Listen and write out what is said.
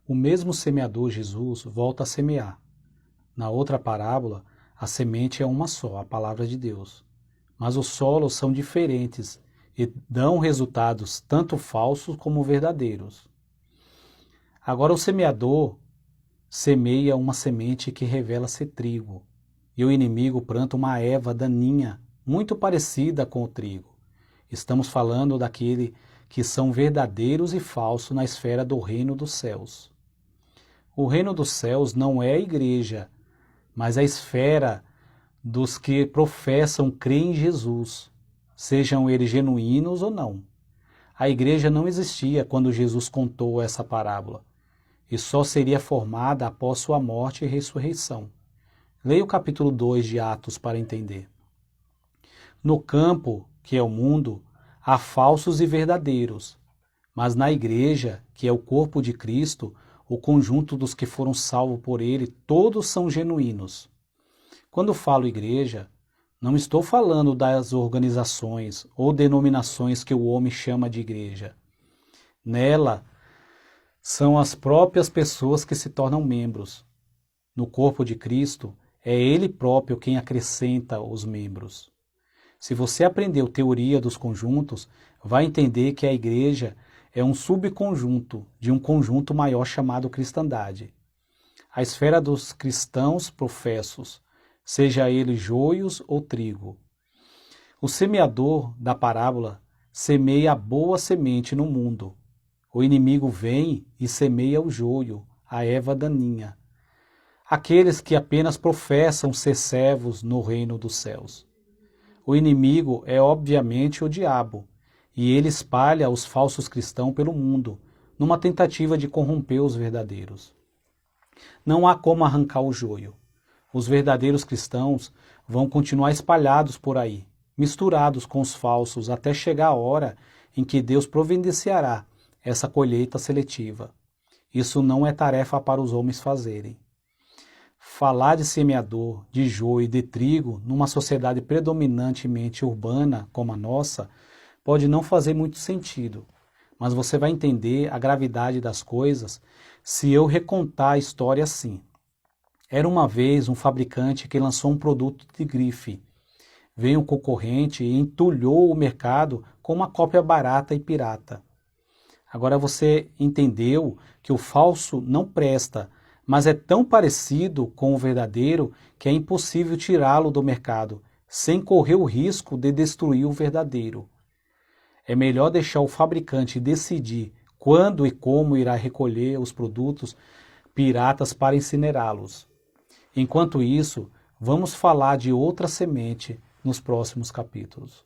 O mesmo semeador, Jesus, volta a semear. Na outra parábola, a semente é uma só, a palavra de Deus. Mas os solos são diferentes e dão resultados tanto falsos como verdadeiros. Agora o semeador semeia uma semente que revela ser trigo, e o inimigo planta uma erva daninha, muito parecida com o trigo. Estamos falando daquele que são verdadeiros e falsos na esfera do reino dos céus. O reino dos céus não é a igreja, mas a esfera dos que professam crer em Jesus, sejam eles genuínos ou não. A igreja não existia quando Jesus contou essa parábola, e só seria formada após sua morte e ressurreição. Leia o capítulo 2 de Atos para entender. No campo, que é o mundo, há falsos e verdadeiros, mas na igreja, que é o corpo de Cristo, o conjunto dos que foram salvos por ele, todos são genuínos. Quando falo igreja, não estou falando das organizações ou denominações que o homem chama de igreja. Nela, são as próprias pessoas que se tornam membros. No corpo de Cristo, é Ele próprio quem acrescenta os membros. Se você aprendeu teoria dos conjuntos, vai entender que a igreja é um subconjunto de um conjunto maior chamado cristandade. A esfera dos cristãos professos, seja ele joios ou trigo. O semeador da parábola semeia a boa semente no mundo. O inimigo vem e semeia o joio, a erva daninha. Aqueles que apenas professam ser servos no reino dos céus. O inimigo é obviamente o diabo, e ele espalha os falsos cristãos pelo mundo, numa tentativa de corromper os verdadeiros. Não há como arrancar o joio. Os verdadeiros cristãos vão continuar espalhados por aí, misturados com os falsos, até chegar a hora em que Deus providenciará essa colheita seletiva. Isso não é tarefa para os homens fazerem. Falar de semeador, de joio e de trigo numa sociedade predominantemente urbana como a nossa pode não fazer muito sentido, mas você vai entender a gravidade das coisas se eu recontar a história assim. Era uma vez um fabricante que lançou um produto de grife. Veio um concorrente e entulhou o mercado com uma cópia barata e pirata. Agora você entendeu que o falso não presta, mas é tão parecido com o verdadeiro que é impossível tirá-lo do mercado, sem correr o risco de destruir o verdadeiro. É melhor deixar o fabricante decidir quando e como irá recolher os produtos piratas para incinerá-los. Enquanto isso, vamos falar de outra semente nos próximos capítulos.